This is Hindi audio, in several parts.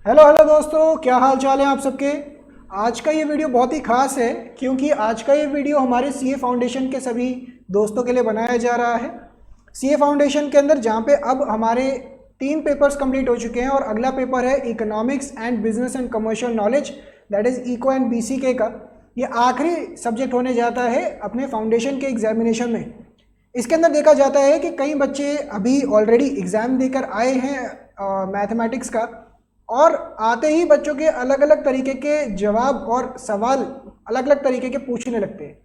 हेलो हेलो दोस्तों, क्या हाल चाल है आप सबके। आज का ये वीडियो बहुत ही खास है क्योंकि आज का ये वीडियो हमारे सीए फाउंडेशन के सभी दोस्तों के लिए बनाया जा रहा है। सीए फाउंडेशन के अंदर जहाँ पे अब हमारे 3 पेपर्स कंप्लीट हो चुके हैं और अगला पेपर है economics and business and commercial knowledge, that is eco and BCK का। ये आखिरी सब्जेक्ट होने जाता है अपने फाउंडेशन के एग्जामिनेशन में। इसके अंदर देखा जाता है कि कई बच्चे अभी ऑलरेडी एग्ज़ाम देकर आए हैं मैथमेटिक्स का, और आते ही बच्चों के अलग अलग तरीके के जवाब और सवाल अलग अलग तरीके के पूछने लगते हैं।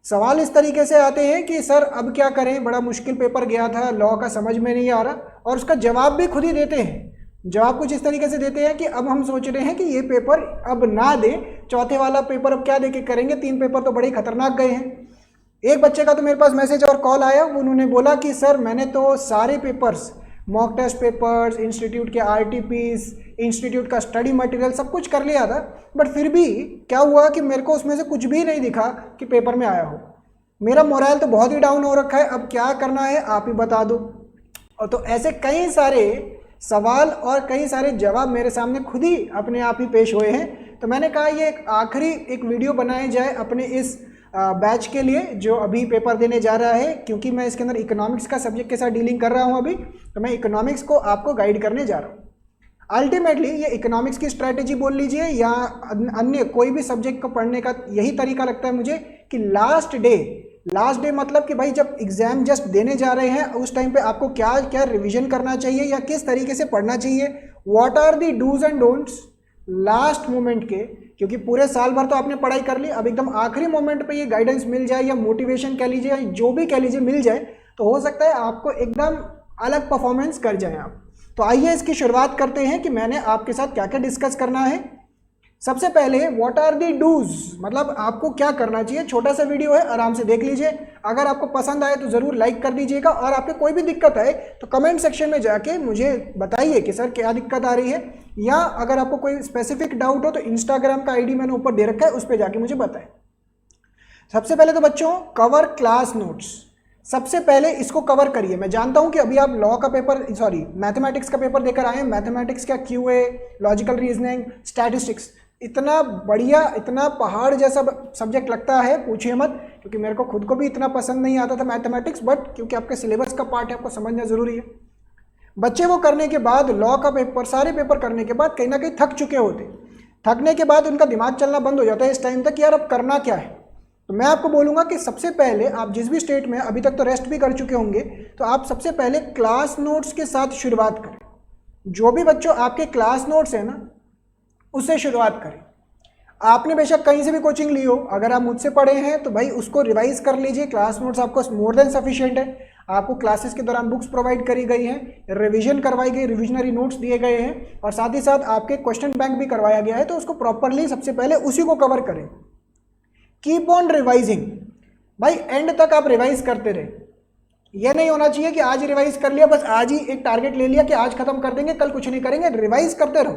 सवाल इस तरीके से आते हैं कि सर अब क्या करें, बड़ा मुश्किल पेपर गया था, लॉ का समझ में नहीं आ रहा, और उसका जवाब भी खुद ही देते हैं। जवाब कुछ इस तरीके से देते हैं कि अब हम सोच रहे हैं कि ये पेपर अब ना दें, चौथे वाला पेपर अब क्या दे के करेंगे, 3 पेपर तो बड़े खतरनाक गए हैं। एक बच्चे का तो मेरे पास मैसेज और कॉल आया, उन्होंने बोला कि सर मैंने तो सारे papers, mock test papers, institute के आरटीपीस, इंस्टीट्यूट का स्टडी मटेरियल सब कुछ कर लिया था, बट फिर भी क्या हुआ कि मेरे को उसमें से कुछ भी नहीं दिखा कि पेपर में आया हो। मेरा मोरल तो बहुत ही डाउन हो रखा है, अब क्या करना है आप ही बता दो। और तो ऐसे कई सारे सवाल और कई सारे जवाब मेरे सामने खुद ही अपने आप ही पेश हुए हैं। तो मैंने कहा ये आखिरी एक वीडियो बनाई जाए अपने इस बैच के लिए जो अभी पेपर देने जा रहा है, क्योंकि मैं इसके अंदर इकोनॉमिक्स का सब्जेक्ट के साथ डीलिंग कर रहा हूँ अभी, तो मैं इकोनॉमिक्स को आपको गाइड करने जा रहा हूँ। अल्टीमेटली ये इकोनॉमिक्स की स्ट्रैटेजी बोल लीजिए या अन्य कोई भी सब्जेक्ट को पढ़ने का यही तरीका लगता है मुझे कि लास्ट डे मतलब कि भाई जब एग्जाम जस्ट देने जा रहे हैं उस टाइम पे आपको क्या क्या रिवीजन करना चाहिए या किस तरीके से पढ़ना चाहिए, what are the dos and don'ts last moment के, क्योंकि पूरे साल भर तो आपने पढ़ाई कर ली, अब एकदम आखिरी मोमेंट पे ये गाइडेंस मिल जाए या मोटिवेशन कह लीजिए या जो भी कह लीजिए मिल जाए, तो हो सकता है आपको एकदम अलग परफॉर्मेंस कर जाए आप। तो आइए इसकी शुरुआत करते हैं कि मैंने आपके साथ क्या क्या डिस्कस करना है। सबसे पहले व्हाट आर दी डूज, मतलब आपको क्या करना चाहिए। छोटा सा वीडियो है, आराम से देख लीजिए। अगर आपको पसंद आए तो ज़रूर लाइक कर दीजिएगा, और आपके कोई भी दिक्कत आए तो कमेंट सेक्शन में जाके मुझे बताइए कि सर क्या दिक्कत आ रही है, या अगर आपको कोई स्पेसिफिक डाउट हो तो इंस्टाग्राम का आईडी मैंने ऊपर दे रखा है, उस पर जाके मुझे बताएं। सबसे पहले तो बच्चों कवर क्लास नोट्स, सबसे पहले इसको कवर करिए। मैं जानता हूं कि अभी आप लॉ का पेपर मैथमेटिक्स का पेपर देकर आए हैं। मैथमेटिक्स का क्यूए, लॉजिकल रीजनिंग, स्टैटिस्टिक्स, इतना बढ़िया, इतना पहाड़ जैसा सब्जेक्ट लगता है, पूछिए मत, क्योंकि मेरे को खुद को भी इतना पसंद नहीं आता था मैथमेटिक्स, बट क्योंकि आपके सिलेबस का पार्ट है, आपको समझना जरूरी है। बच्चे वो करने के बाद, लॉ का पेपर, सारे पेपर करने के बाद कहीं ना कहीं थक चुके होते। थकने के बाद उनका दिमाग चलना बंद हो जाता है इस टाइम तक, यार अब करना क्या है। तो मैं आपको बोलूँगा कि सबसे पहले आप जिस भी स्टेट में, अभी तक तो रेस्ट भी कर चुके होंगे, तो आप सबसे पहले क्लास नोट्स के साथ शुरुआत करें। जो भी बच्चों आपके क्लास नोट्स हैं ना, उससे शुरुआत करें। आपने बेशक कहीं से भी कोचिंग ली हो, अगर आप मुझसे पढ़े हैं तो भाई उसको रिवाइज कर लीजिए। क्लास नोट्स आपको मोर देन सफिशिएंट है। आपको क्लासेस के दौरान बुक्स प्रोवाइड करी गई हैं, रिवीजन करवाई गई, रिविजनरी नोट्स दिए गए हैं, और साथ ही साथ आपके क्वेश्चन बैंक भी करवाया गया है। तो उसको प्रॉपरली सबसे पहले उसी को कवर करें। कीप ऑन रिवाइजिंग, भाई एंड तक आप रिवाइज करते रहे। यह नहीं होना चाहिए कि आज रिवाइज कर लिया, बस आज ही एक टारगेट ले लिया कि आज खत्म कर देंगे, कल कुछ नहीं करेंगे। रिवाइज करते रहो,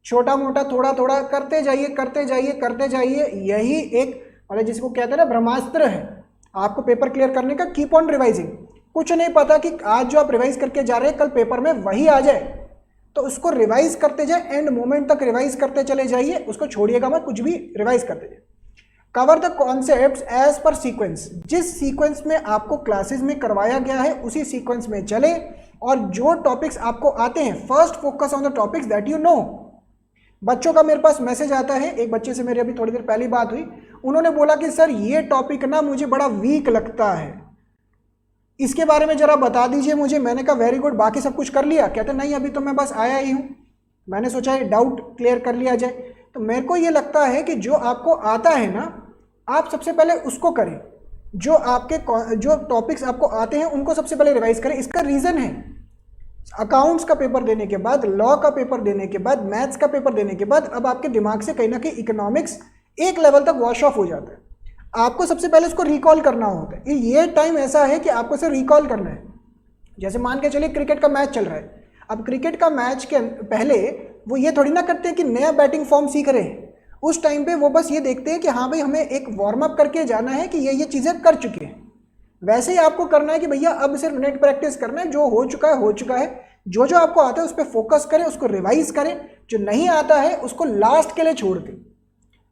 छोटा मोटा थोड़ा थोड़ा करते जाइए, करते जाइए, करते जाइए। यही एक मतलब जिसको कहते हैं ना ब्रह्मास्त्र है आपको पेपर क्लियर करने का। Keep on revising. कुछ नहीं पता कि आज जो आप रिवाइज करके जा रहे हैं कल पेपर में वही आ जाए, तो उसको रिवाइज करते जाए, एंड मोमेंट तक रिवाइज करते चले जाइए, उसको छोड़िएगा मत, कुछ भी रिवाइज करते जाइए। Cover the concepts as per sequence, जिस सीक्वेंस में आपको क्लासेस में करवाया गया है उसी सीक्वेंस में चले, और जो टॉपिक्स आपको आते हैं first focus on the topics that you know. बच्चों का मेरे पास मैसेज आता है, एक बच्चे से मेरी अभी थोड़ी देर पहली बात हुई, उन्होंने बोला कि सर ये टॉपिक ना मुझे बड़ा वीक लगता है, इसके बारे में जरा बता दीजिए मुझे। मैंने कहा वेरी गुड, बाकी सब कुछ कर लिया? कहते नहीं अभी तो मैं बस आया ही हूँ, मैंने सोचा ये डाउट क्लियर कर लिया जाए। तो मेरे को ये लगता है कि जो आपको आता है ना, आप सबसे पहले उसको करें। जो टॉपिक्स आपको आते हैं उनको सबसे पहले रिवाइज करें। इसका रीज़न है, अकाउंट्स का पेपर देने के बाद, लॉ का पेपर देने के बाद, मैथ्स का पेपर देने के बाद अब आपके दिमाग से कहीं ना कहीं इकोनॉमिक्स एक लेवल तक वॉश ऑफ हो जाता है। आपको सबसे पहले उसको रिकॉल करना होता है। ये टाइम ऐसा है कि आपको उसे रिकॉल करना है। जैसे मान के चलिए क्रिकेट का मैच चल रहा है, अब क्रिकेट का मैच के पहले वो ये थोड़ी ना करते हैं कि नया बैटिंग फॉर्म सीख रहे हैं। उस टाइम पे वो बस ये देखते हैं कि हाँ भाई हमें एक वार्म अप करके जाना है कि ये चीज़ें कर चुके हैं। वैसे ही आपको करना है कि भैया अब सिर्फ नेट प्रैक्टिस करना है, जो हो चुका है हो चुका है। जो जो आपको आता है उस पर फोकस करें, उसको रिवाइज करें, जो नहीं आता है उसको लास्ट के लिए छोड़ दें।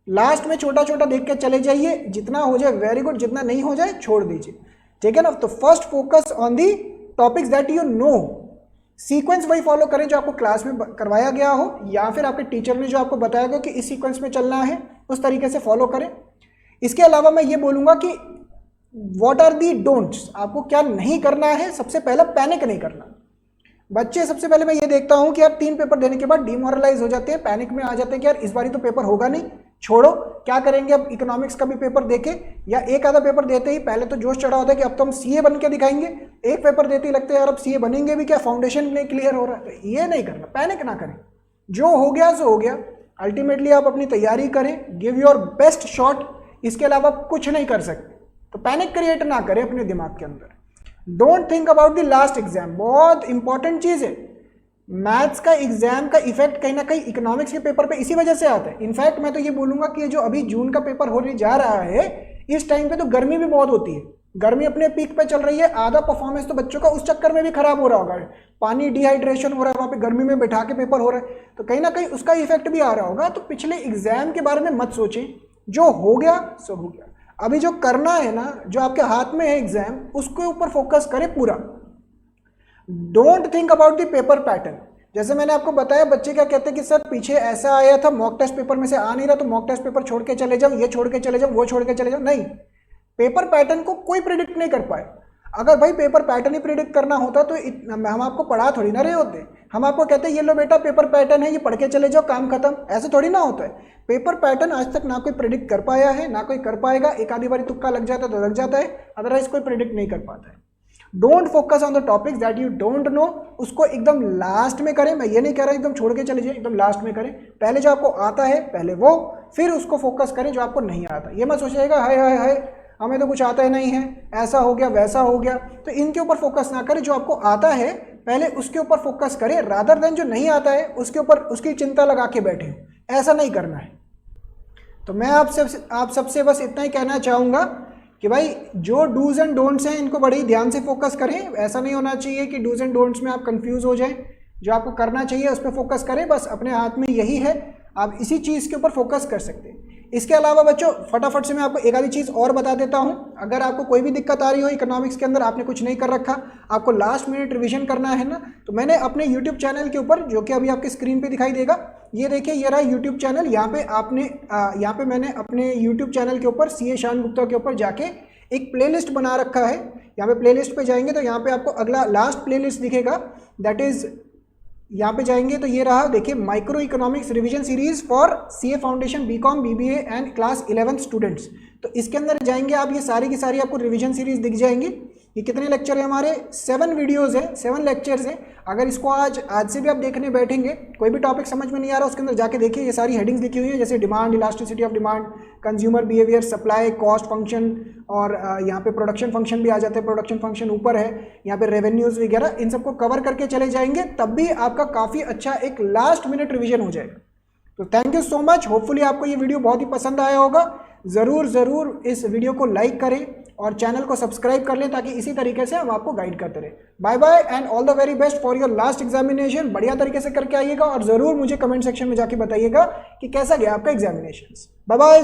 लास्ट में छोटा छोटा देख के चले जाइए, जितना हो जाए वेरी गुड, जितना नहीं हो जाए छोड़ दीजिए, ठीक है ना। तो first focus on the topics that you know, sequence वही फॉलो करें जो आपको क्लास में करवाया गया हो या फिर आपके टीचर ने जो आपको बताया गया कि इस सीक्वेंस में चलना है, उस तरीके से फॉलो करें। इसके अलावा मैं ये बोलूँगा कि व्हाट आर दी डोंट्स, आपको क्या नहीं करना है। सबसे पहला पैनिक नहीं करना। बच्चे सबसे पहले मैं ये देखता हूँ कि यार 3 पेपर देने के बाद डिमोरलाइज हो जाते हैं, पैनिक में आ जाते हैं कि यार इस बारी तो पेपर होगा नहीं, छोड़ो क्या करेंगे, अब इकोनॉमिक्स का भी पेपर देके या एक आधा पेपर देते ही पहले तो जोश चढ़ा होता है कि अब तो हम सीए बन के दिखाएंगे, एक पेपर देते ही लगता है यार अब सीए बनेंगे भी क्या, फाउंडेशन नहीं क्लियर हो रहा है। तो ये नहीं करना, पैनिक ना करें, जो हो गया सो हो गया। अल्टीमेटली आप अपनी तैयारी करें, गिव योर बेस्ट शॉट, इसके अलावा कुछ नहीं कर सकते। तो पैनिक क्रिएट ना करें अपने दिमाग के अंदर। Don't think about the last exam, बहुत इंपॉर्टेंट चीज है। मैथ्स का एग्जाम का इफेक्ट कहीं ना कहीं इकोनॉमिक्स के पेपर पे इसी वजह से आता है। इनफैक्ट मैं तो ये बोलूंगा कि जो अभी जून का पेपर होने जा रहा है, इस टाइम पे तो गर्मी भी बहुत होती है, गर्मी अपने पीक पे चल रही है, आधा परफॉर्मेंस तो बच्चों का उस चक्कर में भी खराब हो रहा होगा, पानी डिहाइड्रेशन हो रहा है, वहाँ पे गर्मी में बैठा के पेपर हो रहा है, तो कहीं ना कहीं उसका इफेक्ट भी आ रहा होगा। तो पिछले एग्जाम के बारे में मत सोचें, जो हो गया सो हो गया। अभी जो करना है ना, जो आपके हाथ में है एग्जाम, उसके ऊपर फोकस करें पूरा। Don't think about the paper pattern. जैसे मैंने आपको बताया, बच्चे क्या कहते हैं कि सर पीछे ऐसा आया था, मॉक टेस्ट पेपर में से आ नहीं रहा, तो मॉक टेस्ट पेपर छोड़ के चले जाओ, ये छोड़ के चले जाओ, वो छोड़ के चले जाओ। नहीं, पेपर पैटर्न को कोई प्रिडिक्ट नहीं कर पाए। अगर भाई पेपर पैटर्न ही प्रिडिक्ट करना होता तो हम आपको पढ़ा थोड़ी ना रहे होते। हम आपको कहते हैं ये लो बेटा पेपर पैटर्न है, ये पढ़ के चले जाओ, काम खत्म। ऐसे थोड़ी ना होता है। पेपर पैटर्न आज तक ना कोई प्रिडिक्ट कर पाया है, ना कोई कर पाएगा। एक आधी बारी तुक्का लग जाता है तो लग जाता है, अदरवाइज कोई प्रिडिक्ट नहीं कर पाता है। Don't focus on the topics that you don't know, उसको एकदम लास्ट में करें। मैं ये नहीं कह रहा एकदम छोड़ के चले जाइए, एकदम लास्ट में करें। पहले जो आपको आता है पहले वो, फिर उसको फोकस करें जो आपको नहीं आता। ये मत सोचिएगा हाय हाय हाय हमें तो कुछ आता ही नहीं है, ऐसा हो गया वैसा हो गया, तो इनके ऊपर फोकस ना करें। जो आपको आता है पहले उसके ऊपर फोकस करें, रादर देन जो नहीं आता है उसके ऊपर उसकी चिंता लगा के बैठे। ऐसा नहीं करना है। तो मैं आप सबसे बस इतना ही कहना चाहूँगा कि भाई जो डूज एंड डोंट्स हैं इनको बड़ी ध्यान से फोकस करें। ऐसा नहीं होना चाहिए कि डूज एंड डोंट्स में आप कंफ्यूज हो जाएं। जो आपको करना चाहिए उस पर फोकस करें, बस अपने हाथ में यही है, आप इसी चीज़ के ऊपर फोकस कर सकते हैं। इसके अलावा बच्चों फटाफट से मैं आपको एक आधी चीज़ और बता देता हूं। अगर आपको कोई भी दिक्कत आ रही हो इकोनॉमिक्स के अंदर, आपने कुछ नहीं कर रखा, आपको लास्ट मिनट रिवीजन करना है ना, तो मैंने अपने यूट्यूब चैनल के ऊपर, जो कि अभी आपकी स्क्रीन पे दिखाई देगा, ये देखिए ये रहा यूट्यूब चैनल। यहाँ पे मैंने अपने यूट्यूब चैनल के ऊपर CA शान गुप्ता के ऊपर जाके एक प्लेलिस्ट बना रखा है। यहाँ पे प्लेलिस्ट पे जाएंगे तो यहाँ पे आपको अगला लास्ट प्लेलिस्ट दिखेगा, दैट इज यहाँ पे जाएंगे तो ये रहा, देखिए micro economics revision series for CA foundation BCom BBA and class 11 students. तो इसके अंदर जाएंगे आप, ये सारी की सारी आपको रिवीजन सीरीज दिख जाएंगी। ये कितने लेक्चर है हमारे, 7 वीडियोस है, 7 लेक्चर्स हैं। अगर इसको आज से भी आप देखने बैठेंगे, कोई भी टॉपिक समझ में नहीं आ रहा, उसके अंदर जाके देखिए ये सारी हेडिंग्स लिखी हुई है, जैसे demand, elasticity of demand, consumer behaviour, supply, cost function, और यहाँ पे प्रोडक्शन फंक्शन भी आ जाते हैं। प्रोडक्शन फंक्शन ऊपर है, यहाँ पे रेवेन्यूज वगैरह, इन सबको कवर करके चले जाएंगे, तब भी आपका काफ़ी अच्छा एक लास्ट मिनट रिविजन हो जाएगा। तो thank you so much. Hopefully आपको ये वीडियो बहुत ही पसंद आया होगा। ज़रूर इस वीडियो को लाइक करें और चैनल को सब्सक्राइब कर लें, ताकि इसी तरीके से हम आपको गाइड करते रहें। Bye bye and all the very best for your last examination. बढ़िया तरीके से करके आइएगा और ज़रूर मुझे कमेंट सेक्शन में जाके बताइएगा कि कैसा गया आपका एग्जामिनेशन। Bye bye.